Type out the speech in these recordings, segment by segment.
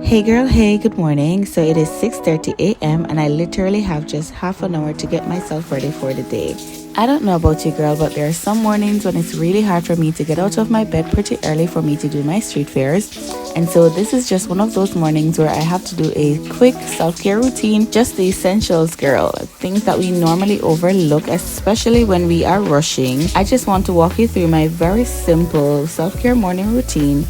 Hey girl, hey, good morning. So it is 6:30 a.m. and I literally have just half an hour to get myself ready for the day. I don't know about you girl, but there are some mornings when it's really hard for me to get out of my bed pretty early for me to do my street fairs. And so this is just one of those mornings where I have to do a quick self-care routine, just the essentials girl, things that we normally overlook, especially when we are rushing. I just want to walk you through my very simple self-care morning routine.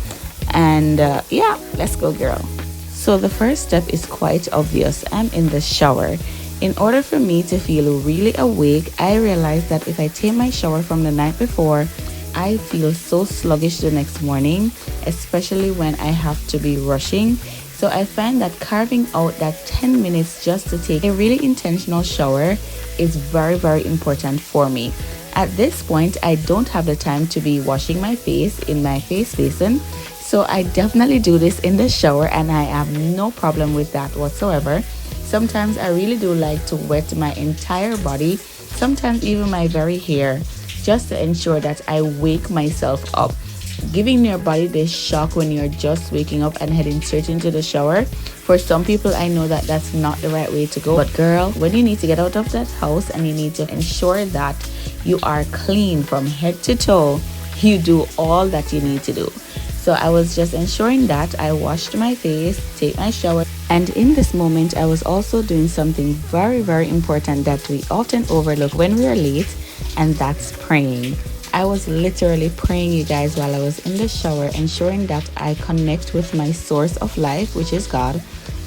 And yeah, let's go girl. So the first step is quite obvious. I'm in the shower. In order for me to feel really awake, I realized that if I take my shower from the night before, I feel so sluggish the next morning, especially when I have to be rushing. So I find that carving out that 10 minutes just to take a really intentional shower is very, very important for me. At this point, I don't have the time to be washing my face in my face basin. So I definitely do this in the shower and I have no problem with that whatsoever. Sometimes I really do like to wet my entire body, sometimes even my very hair, just to ensure that I wake myself up. Giving your body this shock when you're just waking up and heading straight into the shower. For some people, I know that that's not the right way to go. But girl, when you need to get out of that house and you need to ensure that you are clean from head to toe, you do all that you need to do. So I was just ensuring that I washed my face, take my shower. And in this moment, I was also doing something very, very important that we often overlook when we are late, and that's praying. I was literally praying, you guys, while I was in the shower, ensuring that I connect with my source of life, which is God,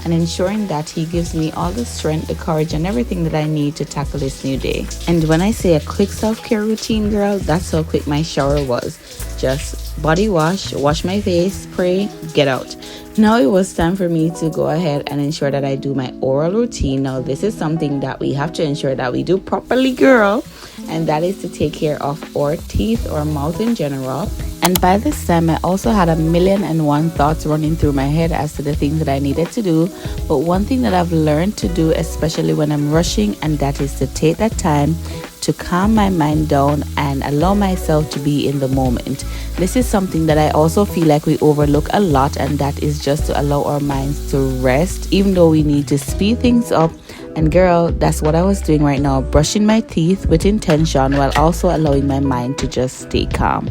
and ensuring that He gives me all the strength, the courage, and everything that I need to tackle this new day. And when I say a quick self-care routine, girl, that's how quick my shower was. Just body wash my face, pray, get out. Now it was time for me to go ahead and ensure that I do my oral routine. Now this is something that we have to ensure that we do properly, girl, and that is to take care of our teeth or mouth in general. And by this time, I also had 1,000,001 thoughts running through my head as to the things that I needed to do. But one thing that I've learned to do, especially when I'm rushing, and that is to take that time to calm my mind down and allow myself to be in the moment. This is something that I also feel like we overlook a lot, and that is just to allow our minds to rest, even though we need to speed things up. And girl, that's what I was doing right now, brushing my teeth with intention while also allowing my mind to just stay calm.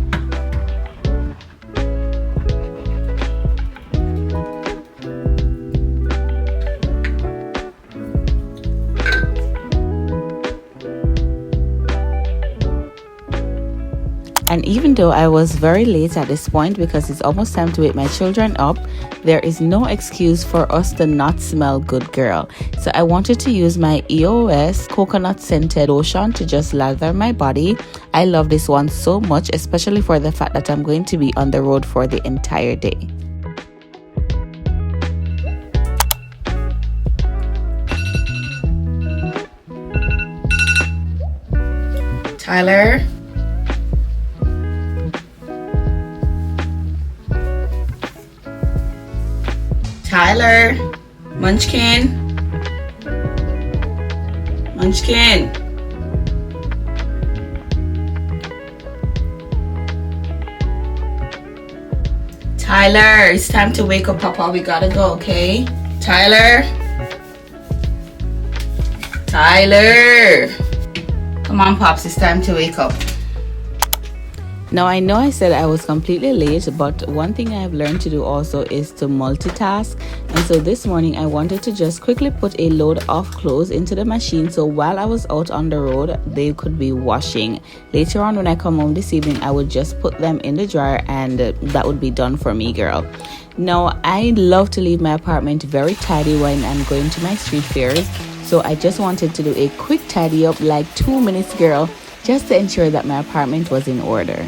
And even though I was very late at this point because it's almost time to wake my children up, there is no excuse for us to not smell good, girl. So I wanted to use my EOS coconut scented lotion to just lather my body. I love this one so much, especially for the fact that I'm going to be on the road for the entire day. Tyler? Tyler, Munchkin, Munchkin. Tyler, it's time to wake up, Papa. We gotta go, okay? Tyler, Tyler. Come on, Pops, it's time to wake up. Now, I know I said I was completely late, but one thing I have learned to do also is to multitask. And so this morning, I wanted to just quickly put a load of clothes into the machine. So while I was out on the road, they could be washing. Later on, when I come home this evening, I would just put them in the dryer and that would be done for me, girl. Now, I love to leave my apartment very tidy when I'm going to my street fairs. So I just wanted to do a quick tidy up, like 2 minutes, girl, just to ensure that my apartment was in order.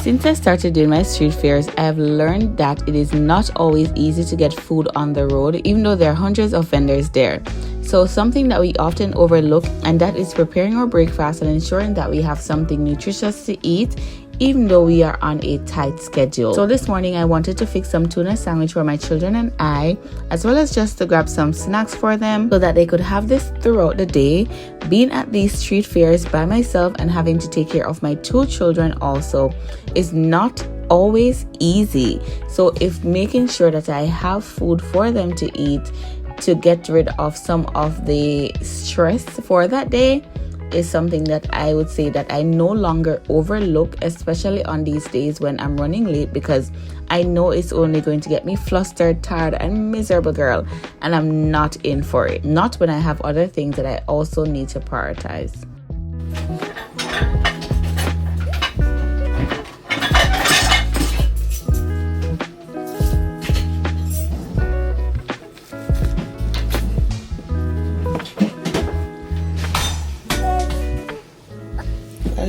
Since I started doing my street fairs, I have learned that it is not always easy to get food on the road, even though there are hundreds of vendors there. So something that we often overlook, and that is preparing our breakfast and ensuring that we have something nutritious to eat, even though we are on a tight schedule. So this morning I wanted to fix some tuna sandwich for my children and I, as well as just to grab some snacks for them so that they could have this throughout the day. Being at these street fairs by myself and having to take care of my 2 children also is not always easy. So if making sure that I have food for them to eat to get rid of some of the stress for that day is something that I would say that I no longer overlook, especially on these days when I'm running late, because I know it's only going to get me flustered, tired, and miserable, girl, and I'm not in for it. Not when I have other things that I also need to prioritize.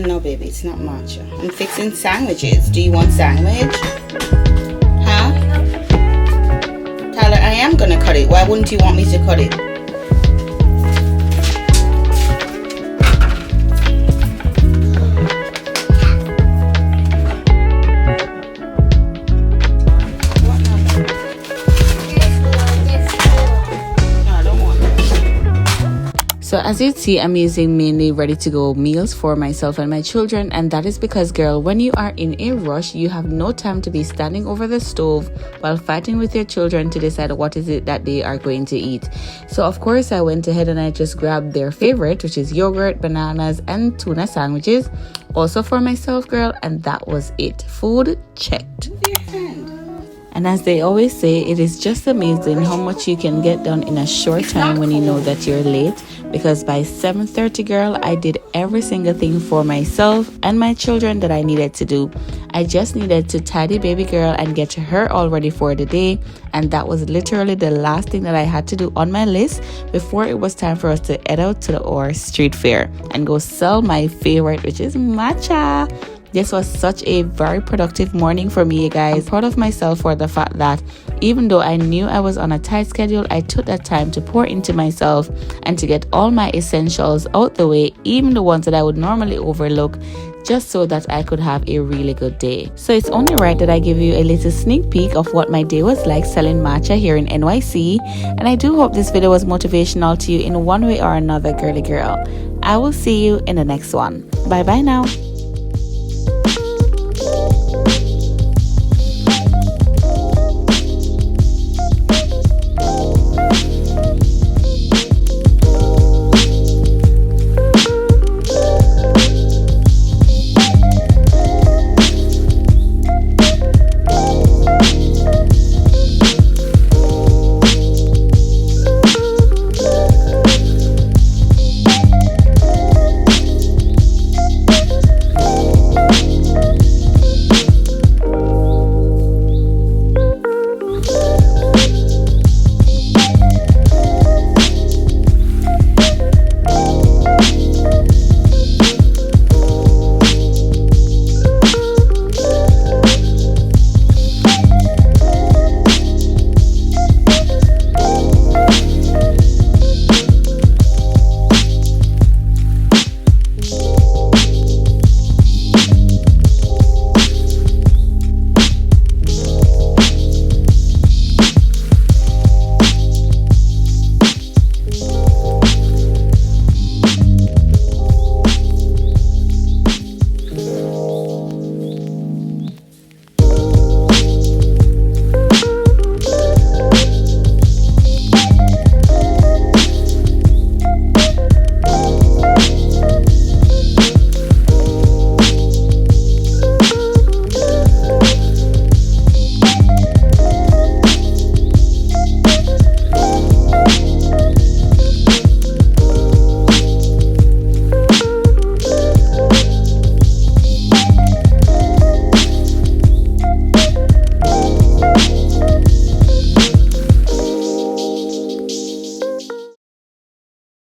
No, baby, it's not matcha. I'm fixing sandwiches. Do you want sandwich? Huh? Tyler, I am gonna cut it. Why wouldn't you want me to cut it? So as you see, I'm using mainly ready-to-go meals for myself and my children, and that is because, girl, when you are in a rush, you have no time to be standing over the stove while fighting with your children to decide what is it that they are going to eat. So of course I went ahead and I just grabbed their favorite, which is yogurt, bananas, and tuna sandwiches, also for myself, girl, and that was it. Food checked. And as they always say, it is just amazing how much you can get done in a short time when you know that you're late. Because by 7:30, girl, I did every single thing for myself and my children that I needed to do. I just needed to tidy baby girl and get her all ready for the day. And that was literally the last thing that I had to do on my list before it was time for us to head out to our street fair and go sell my favorite, which is matcha. This was such a very productive morning for me, you guys. I'm proud of myself for the fact that even though I knew I was on a tight schedule, I took that time to pour into myself and to get all my essentials out the way, even the ones that I would normally overlook, just so that I could have a really good day. So it's only right that I give you a little sneak peek of what my day was like selling matcha here in NYC. And I do hope this video was motivational to you in one way or another, girly girl. I will see you in the next one. Bye bye now.